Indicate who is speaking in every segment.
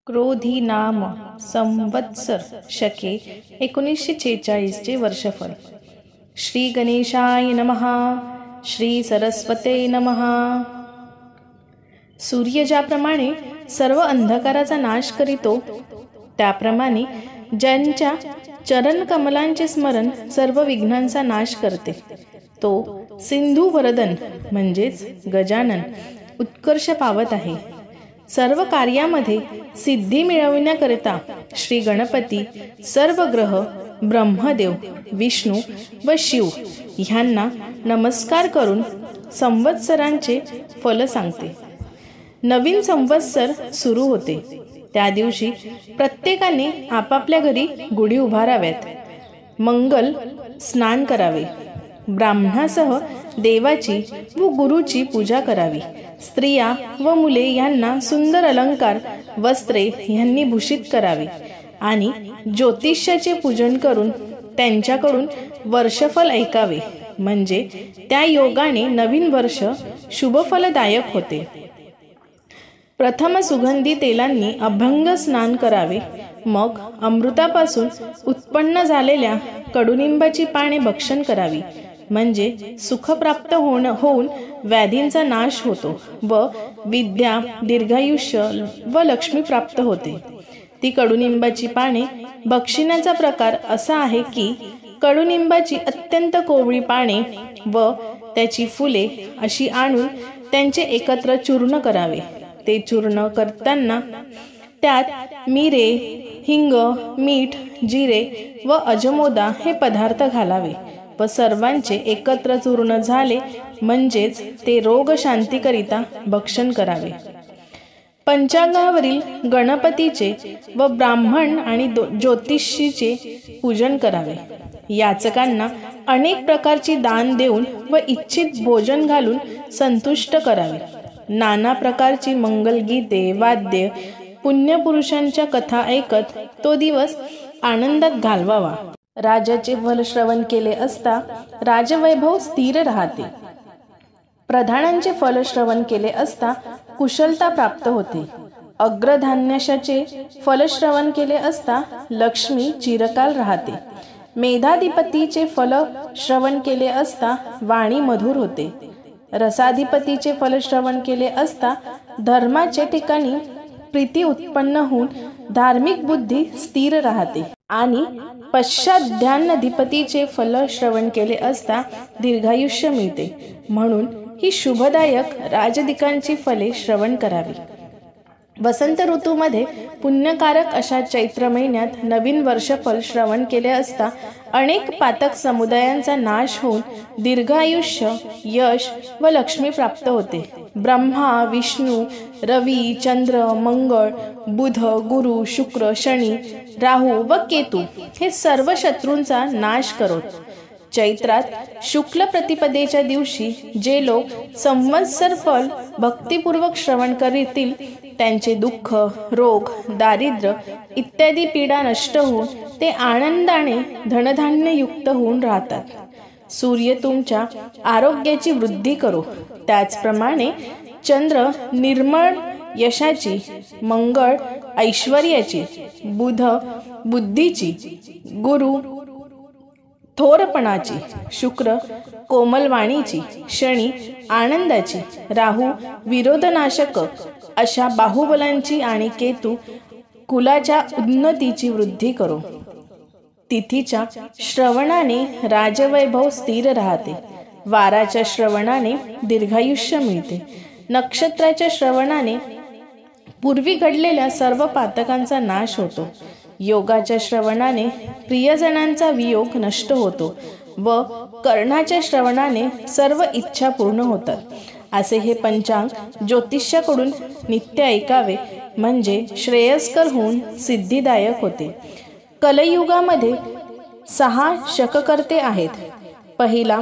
Speaker 1: क्रोधी नाम संवत्सर शके 1946 चे वर्षफळ. श्री गणेशाय नमः. श्री सरस्वते नमः. सूर्य ज्याप्रमाणे सर्व अंधकाराचा नाश करीतो, त्याप्रमाणे ज्यांच्या चरण कमलांचे स्मरण सर्व विघ्नांचा नाश करते, तो सिंधू वरदन म्हणजेच गजानन उत्कर्ष पावत आहे. सर्व कार्यामध्ये सिद्धी मिळविण्याकरिता श्री गणपती सर्व ग्रह, ब्रह्मदेव, विष्णू व शिव ह्यांना नमस्कार करून संवत्सरांचे फल सांगते. नवीन संवत्सर सुरू होते. त्या दिवशी प्रत्येकाने आपापल्या घरी गुढी उभाराव्यात, मंगल स्नान करावे, ब्राह्मणासह देवाची व गुरुची पूजा करावी. स्त्रिया व मुले यांना सुंदर अलंकार, वस्त्रे यांनी भूषित करावे आणि ज्योतिष्याचे पूजन करून त्यांच्याकडून वर्षफल ऐकावे, म्हणजे त्या योगाने नवीन वर्ष शुभफलदायक होते. प्रथम सुगंधी तेलांनी अभंग स्नान करावे, मग अमृतापासून उत्पन्न झालेल्या कडुनिंबाची पाने भक्षण करावी, म्हणजे सुख प्राप्त होऊन व्याधींचा नाश होतो व विद्या, दीर्घायुष्य व लक्ष्मी प्राप्त होते. ती कडुनिंबाची पाने भक्षिण्याचा प्रकार असा आहे की कडुनिंबाची अत्यंत कोवळी पाने व त्याची फुले अशी आणून त्यांचे एकत्र चूर्ण करावे. ते चूर्ण करताना त्यात मिरे, हिंग, मीठ, जिरे व अजमोदा हे पदार्थ घालावे व सर्वांचे एकत्र चूर्ण झाले म्हणजेच ते रोग शांतीकरिता भक्षण करावे. पंचांगावरील गणपतीचे व ब्राह्मण आणि ज्योतिषीचे पूजन करावे. याचकांना अनेक प्रकारची दान देऊन व इच्छित भोजन घालून संतुष्ट करावे. नाना प्रकारची मंगलगीते, वाद्य, पुण्यपुरुषांच्या कथा ऐकत तो दिवस आनंदात घालवावा. राजाचे फल श्रवण केले असता राजवैभव स्थिर राहते. प्रधानांचे फल श्रवण केले असता कुशलता प्राप्त होते. अग्रधान्याशाचे फल श्रवण केले असता लक्ष्मी चिरकाल राहते. मेधाधिपतीचे फल श्रवण केले असता वाणी मधुर होते. रसाधिपतीचे फल श्रवण केले असता धर्माचे ठिकाणी प्रीती उत्पन्न होऊन धार्मिक बुद्धी स्थिर राहते. आणि पश्चाध्यानाधिपतीचे फल श्रवण केले असता दीर्घायुष्य मिळते. म्हणून ही शुभदायक राजदिकांची फले श्रवण करावी. वसंत ऋतूमध्ये पुण्यकारक अशा चैत्र महिन्यात नवीन वर्षफल श्रवण केले असता अनेक पातक समुदायांचा नाश होऊन दीर्घायुष्य, यश व लक्ष्मी प्राप्त होते. ब्रह्मा, विष्णू, रवी, चंद्र, मंगळ, बुध, गुरु, शुक्र, शनी, राहू व केतू हे सर्व शत्रूंचा नाश करोत. चैत्रात शुक्ल प्रतिपदेच्या दिवशी जे लोक संवत्सर फल भक्तिपूर्वक श्रवण करीतील त्यांचे दुःख, रोग, दारिद्र्य इत्यादी पीडा नष्ट होऊन ते आनंदाने धनधान्य युक्त होऊन राहतात. सूर्य तुमच्या आरोग्याची वृद्धी करो. त्याचप्रमाणे चंद्र निर्मळ यशाची, मंगळ ऐश्वर्याची, बुध बुद्धीची, गुरु थोरपणाची, शुक्र कोमलवाणीची, शनी आनंदाची, राहू विरोधनाशक अशा बाहुबलांची आणि केतू कुलाच्या उन्नतीची वृद्धी करो. तिथीच्या श्रवणाने राजवैभव स्थिर राहते. वाराच्या श्रवणाने दीर्घायुष्य मिळते. नक्षत्राच्या श्रवणाने पूर्वी घडलेल्या सर्व पातकांचा नाश होतो. योगाच्या श्रवणाने प्रियजनांचा वियोग नष्ट होतो व कर्णाच्या श्रवणाने सर्व इच्छा पूर्ण होतात. असे हे पंचांग ज्योतिष्याकडून नित्य ऐकावे, म्हणजे श्रेयस्कर होऊन सिद्धिदायक होते. कलयुगामध्ये 6 शककर्ते आहेत. पहिला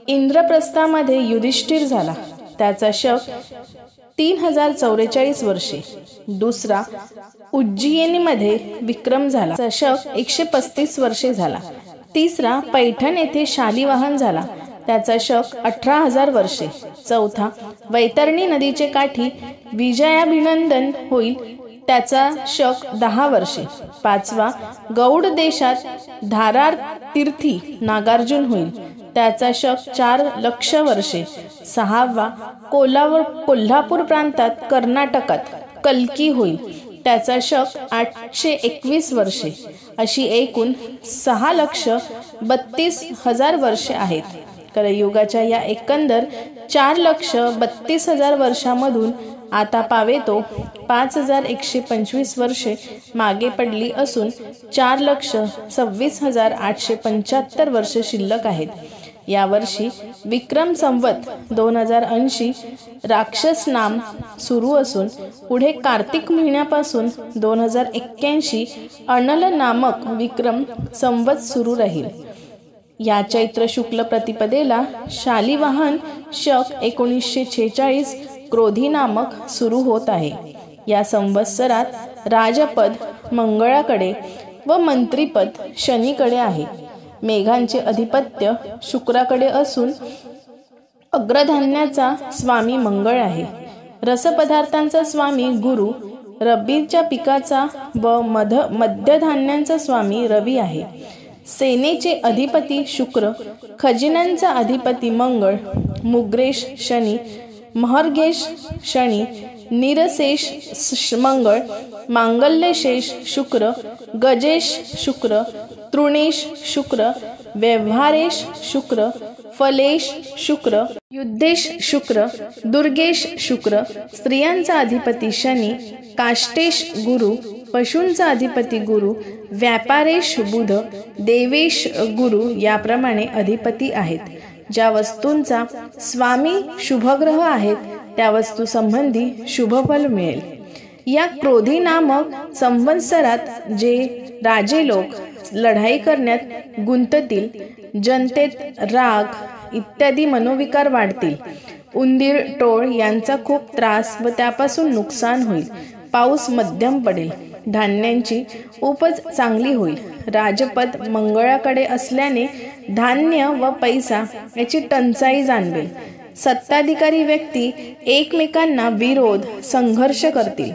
Speaker 1: इंद्रप्रस्थामध्ये युधिष्ठिर झाला, त्याचा शक 3044 वर्षे. दुसरा उज्जयिनीमध्ये विक्रम झाला, त्याचा शक 135 वर्षे झाला. तिसरा पैठण येथे शालिवाहन झाला, त्याचा शक 18,000 वर्षे. चौथा वैतरणी नदीचे काठी विजयाभिनंदन होईल, त्याचा शक 10 वर्षे. 5वा गौड देशात धारार तीर्थी नागार्जुन होईल, त्याचा शक 4 लक्ष वर्षे. 6वा कोल्हापूर प्रांतात कर्नाटकात कल्की होईल, त्याचा शक 821 वर्षे. अशी एकूण 6,32,000 वर्षे आहेत. कलियुगाच्या या एकंदर 4,32,000 वर्षामधून आता पावेतो 5,125 वर्षे मागे पडली असून 4,26,875 वर्षे शिल्लक आहेत. यावर्षी विक्रम संवत 2080 राक्षस नाम सुरू असून पुढे कार्तिक महिन्यापासून 2081 अनल नामक विक्रम संवत सुरू राहील. या चैत्र शुक्ल प्रतिपदेला शालिवाहन शक 1946 क्रोधी नामक सुरू होत आहे. या संवत्सरात राजपद मंगळाकडे व मंत्रीपद शनीकडे आहे. मेघांचे अधिपत्य शुक्राकडे असून अग्रधान्याचा स्वामी मंगळ आहे. रसपदार्थांचा स्वामी गुरु, रब्बीच्या पिकाचा व मध्यधान्यांचा स्वामी रवी आहे. सेनेचे अधिपती शुक्र, खजिन्यांचा अधिपती मंगळ, मुग्रेश शनी, महर्गेश शनी, निरशेष मंगळ, मांगल्यशेष शुक्र, गजेश शुक्र, तृणेश शुक्र, व्यवहारेश शुक्र, फलेश शुक्र, युद्धेश शुक्र, दुर्गेश शुक्र, स्त्रियांचा अधिपती शनी, काष्टेश गुरु, पशूंचा अधिपती गुरु, व्यापारेश बुध, देवेश गुरु याप्रमाणे अधिपती आहेत. ज्या वस्तूंचा स्वामी शुभग्रह आहेत त्या वस्तू संबंधी शुभफल मिळेल. या क्रोधी नामक संवत्सरात जे राजे लोक लढाई करण्यात गुंततील, जनतेत राग इत्यादी मनोविकार वाढतील. उंदीर टोळ यांचा खूप त्रास व त्यापासून नुकसान होईल. पाऊस मध्यम पडेल. धान्यांची उपज चांगली होईल. राजपद मंगळाकडे असल्याने धान्य व पैसा याची टंचाई जाणवेल. सत्ताधिकारी व्यक्ती एकमेकांना विरोध संघर्ष करतील.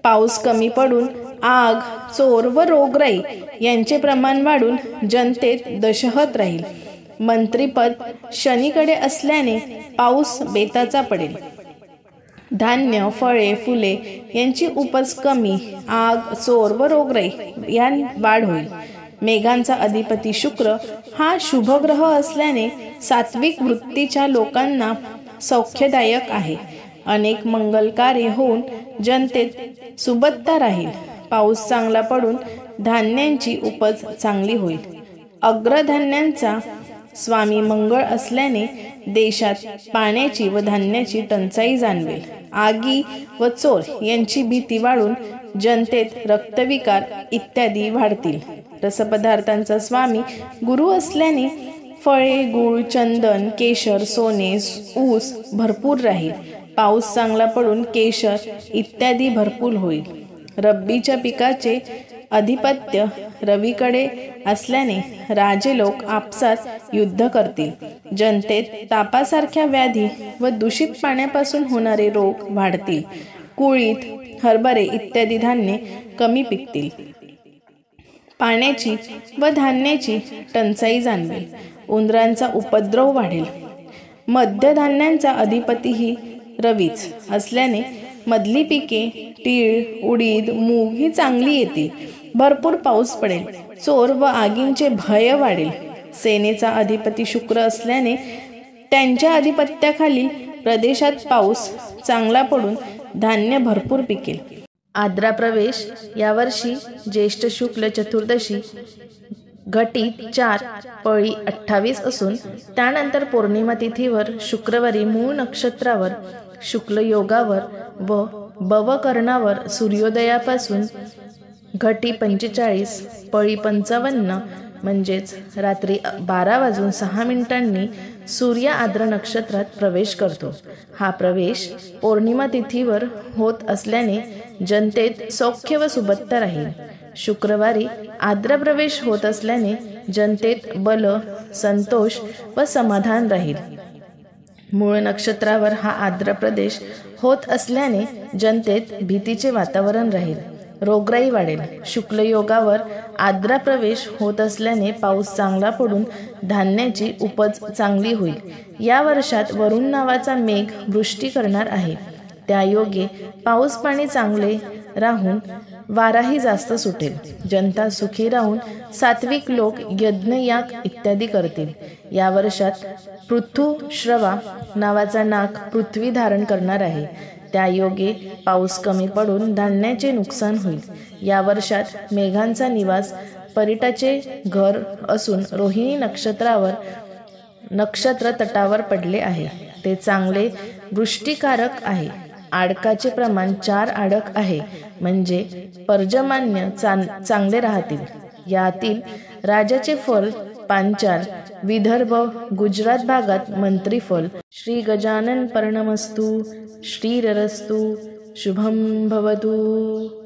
Speaker 1: पाऊस कमी पडून आग, चोर व रोगराई यांचे प्रमाण वाढून जनतेत दशहत राहील. मंत्रीपद शनीकडे असल्याने पाऊस बेताचा पडेल. धान्य, फळे, फुले यांची उपज कमी, आग, चोर व रोगराई या वाढ होईल. मेघांचा अधिपती शुक्र हा शुभग्रह असल्याने सात्विक वृत्तीच्या लोकांना सौख्यदायक आहे. अनेक मंगल कार्य होऊन जनतेत सुबत्ता राहील. पाऊस चांगला पडून धान्यांची उपज चांगली होईल. अग्रधान्यांचा स्वामी मंगळ असल्याने देशात पाण्याची व धान्याची टंचाई जाणवेल. आगी व चोर यांची भीती वाढून जनतेत रक्तविकार इत्यादी वाढतील. रसपदार्थांचा स्वामी गुरु असल्याने फळे, गूळ, चंदन, केशर, सोने, ऊस भरपूर राहील. पाऊस चांगला पडून केशर इत्यादी भरपूर होईल. रब्बीच्या पिकाचे अधिपत्य रवीकडे असल्याने राजे लोक आपसात युद्ध करतील. जनतेत तापासारख्या व्याधी व दूषित पाण्यापासून होणारे रोग वाढतील. कुळीथ, हरभरे इत्यादी धान्ये कमी पिकतील. पाण्याची व धान्याची टंचाई जाणवेल. उंदरांचा उपद्रव वाढेल. मध्यधान्यांचा अधिपतीही रवीच असल्याने मधली पिके तीळ, उडीद, मूग ही चांगली येतील. भरपूर पाऊस पडेल. चोर व आगींचे भय वाढेल. सेनेचा अधिपती शुक्र असल्याने त्यांच्या अधिपत्याखालील प्रदेशात पाऊस चांगला पडून धान्य भरपूर पिकेल. आद्रा प्रवेश यावर्षी ज्येष्ठ शुक्ल चतुर्दशी घटित 4 पळी 28 असून त्यानंतर पौर्णिमा तिथीवर शुक्रवारी मूळ नक्षत्रावर शुक्ल योगावर व भवकर्णावर सूर्योदयापासून घटी 45 पळी 55 म्हणजेच रात्री 12:06 सूर्य आद्र नक्षत्रात प्रवेश करतो. हा प्रवेश पौर्णिमा तिथीवर होत असल्याने जनतेत सौख्य व सुबत्ता राहील. शुक्रवारी आद्र प्रवेश होत असल्याने जनतेत बल, संतोष व समाधान राहील. मूळ नक्षत्रावर हा आद्र प्रदेश होत असल्याने जनतेत भीतीचे वातावरण राहील. रोगराई वाढेल. शुक्ल योगावर आद्रा प्रवेश होत असल्याने पाऊस चांगला पडून धान्याची उपज चांगली होईल. या वर्षात वरुण नावाचा मेघ वृष्टी करणार आहे. त्या योगे पाऊस पाणी चांगले राहून वाराही जास्त सुटेल. जनता सुखी राहून सात्विक लोक यज्ञयाग इत्यादी करतील. या वर्षात पृथुश्रवा नावाचा नाग पृथ्वी धारण करणार आहे. त्या योगे पाऊस कमी पडून धान्याचे नुकसान होईल. या वर्षात मेघांचा निवास परिटाचे घर असून रोहिणी नक्षत्र तटावर पडले आहे. ते चांगले वृष्टिकारक आहे. आडकाचे प्रमाण 4 आडक आहे, म्हणजे पर्जन्य चांगले राहतील. यातील राजाचे फल पांचाल, विदर्भ, गुजरात भागात मंत्री फल. श्री गजानन पर्णमस्तु. श्रीरस्तु. शुभम भवतु.